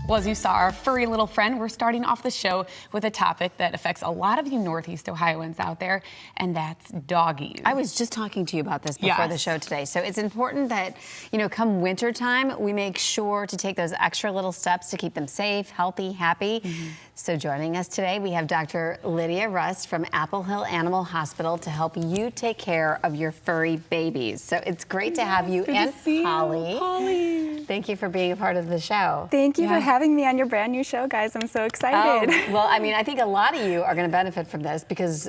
Well, as you saw, our furry little friend, we're starting off the show with a topic that affects a lot of you Northeast Ohioans out there, and that's doggies. I was just talking to you about this before the show today. So it's important that, you know, come wintertime, we make sure to take those extra little steps to keep them safe, healthy, happy. So joining us today, we have Dr. Lydia Rust from Apple Hill Animal Hospital to help you take care of your furry babies. So it's great to have you and Polly. Thank you for being a part of the show. Thank you for having me on your brand new show, guys. I'm so excited. Oh, well, I mean, I think a lot of you are going to benefit from this because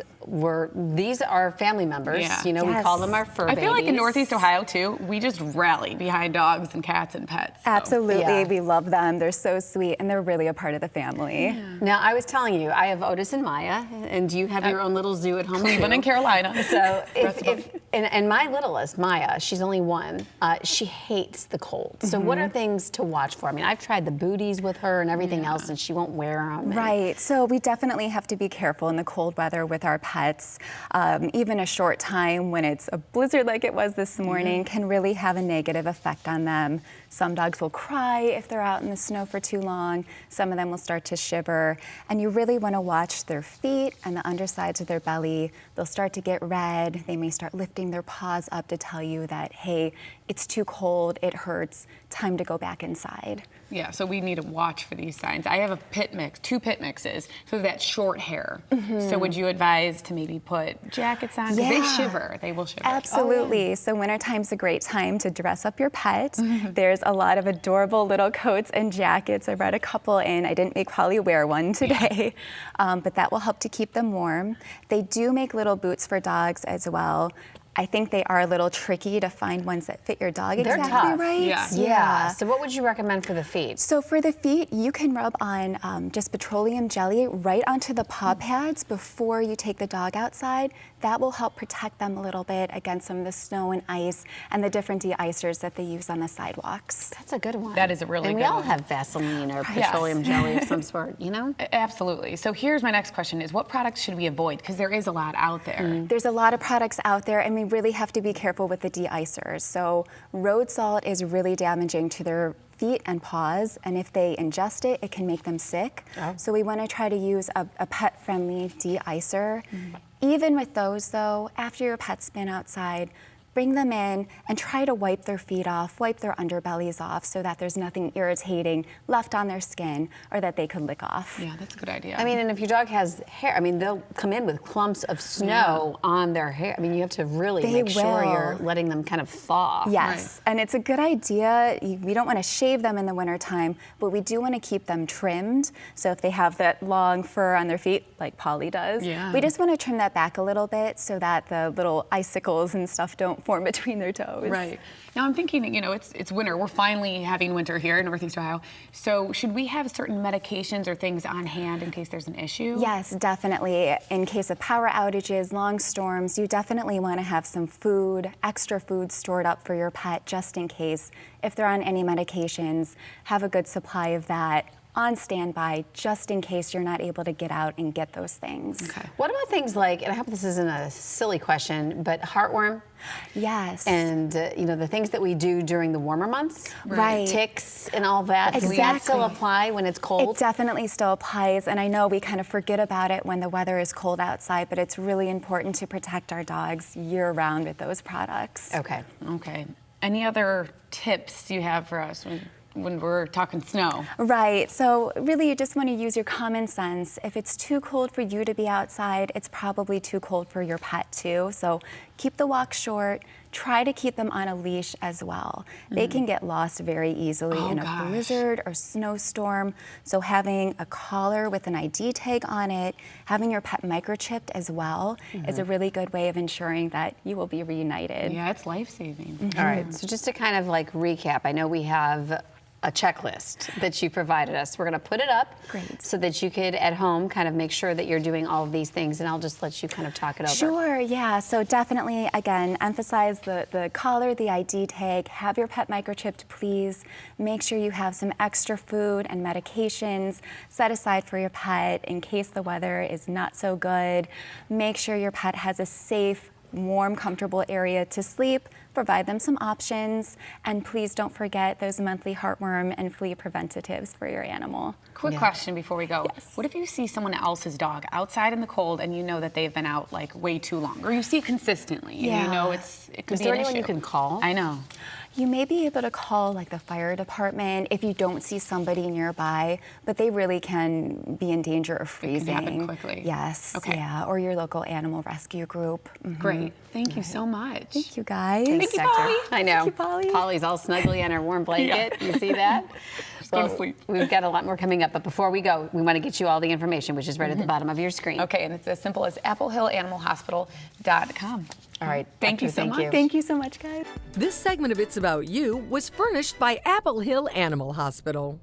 these are family members. Yeah. You know, we call them our fur babies. I feel like in Northeast Ohio, too, we just rally behind dogs and cats and pets. So. Absolutely. We love them. They're so sweet, and they're really a part of the family. Now, I was telling you, I have Otis and Maya, and you have your own little zoo at home. Cleveland and Carolina. So, and my littlest, Maya, she's only one, she hates the cold. So what are things to watch for? I mean, I've tried the booties with her and everything else, and she won't wear them. Right. So we definitely have to be careful in the cold weather with our pets. Even a short time when it's a blizzard like it was this morning can really have a negative effect on them. Some dogs will cry if they're out in the snow for too long. Some of them will start to shiver. And you really want to watch their feet and the undersides of their belly. They'll start to get red. They may start lifting their paws up to tell you that, hey, it's too cold, it hurts, time to go back inside. Yeah, so we need to watch for these signs. I have a pit mix, 2 pit mixes, so that short hair. So would you advise to maybe put jackets on? Because they shiver, they will shiver. Absolutely. So wintertime's a great time to dress up your pet. There's a lot of adorable little coats and jackets. I brought a couple in. I didn't make Polly wear one today, but that will help to keep them warm. They do make little boots for dogs as well. I think they are a little tricky to find ones that fit your dog exactly right. Yeah. So what would you recommend for the feet? So for the feet, you can rub on just petroleum jelly right onto the paw pads before you take the dog outside. That will help protect them a little bit against some of the snow and ice and the different de-icers that they use on the sidewalks. That's a good one. That is a really good one. And we all have Vaseline or petroleum jelly of some sort, you know? Absolutely. So here's my next question is, what products should we avoid? Because there is a lot out there. There's a lot of products out there, and we really have to be careful with the de-icers. So road salt is really damaging to their feet and paws, and if they ingest it, it can make them sick. So we want to try to use a pet-friendly de-icer. Even with those, though, after your pet's been outside, bring them in and try to wipe their feet off, wipe their underbellies off so that there's nothing irritating left on their skin or that they could lick off. Yeah, that's a good idea. I mean, and if your dog has hair, I mean, they'll come in with clumps of snow on their hair. I mean, you have to really make sure you're letting them kind of thaw. Yes, and it's a good idea. We don't want to shave them in the wintertime, but we do want to keep them trimmed. So if they have that long fur on their feet, like Polly does, we just want to trim that back a little bit so that the little icicles and stuff don't form between their toes. Right. Now I'm thinking, you know, it's winter. We're finally having winter here in Northeast Ohio. So should we have certain medications or things on hand in case there's an issue? Yes, definitely. In case of power outages, long storms, you definitely want to have some food, extra food stored up for your pet just in case. If they're on any medications, have a good supply of that on standby just in case you're not able to get out and get those things. Okay. What about things like, and I hope this isn't a silly question, but heartworm? Yes. And, you know, the things that we do during the warmer months? Right. Ticks and all that. Exactly. Does that still apply when it's cold? It definitely still applies, and I know we kind of forget about it when the weather is cold outside, but it's really important to protect our dogs year-round with those products. Okay. Okay. Any other tips you have for us when we're talking snow? Right, so really you just want to use your common sense. If it's too cold for you to be outside, it's probably too cold for your pet too. So keep the walk short, try to keep them on a leash as well. They can get lost very easily in a blizzard or snowstorm. So having a collar with an ID tag on it, having your pet microchipped as well is a really good way of ensuring that you will be reunited. Yeah, it's life-saving. All right, so just to kind of like recap, I know we have a checklist that you provided us. We're going to put it up so that you could at home kind of make sure that you're doing all of these things, and I'll just let you kind of talk it over. Sure, yeah. So definitely, again, emphasize the collar, the ID tag, have your pet microchipped, please. Make sure you have some extra food and medications set aside for your pet in case the weather is not so good. Make sure your pet has a safe, warm, comfortable area to sleep, provide them some options, and please don't forget those monthly heartworm and flea preventatives for your animal. Quick question before we go. Yes. What if you see someone else's dog outside in the cold and you know that they've been out like way too long, or you see consistently and you know it could Is be there an anyone issue? you can call? I know. You may be able to call like the fire department if you don't see somebody nearby, but they really can be in danger of freezing. It can happen quickly. Yes. Okay. Yeah, or your local animal rescue group. Mhm. Great. Thank you so much. Thank you, guys. Thanks, you, Doctor. Polly. I know. Thank you, Polly. Polly's all snuggly on her warm blanket. You see that? go to sleep. We've got a lot more coming up, but before we go, we want to get you all the information, which is right at the bottom of your screen. Okay, and it's as simple as applehillanimalhospital.com. All right. Thank you so much. Thank you so much, guys. This segment of It's About You was furnished by Apple Hill Animal Hospital.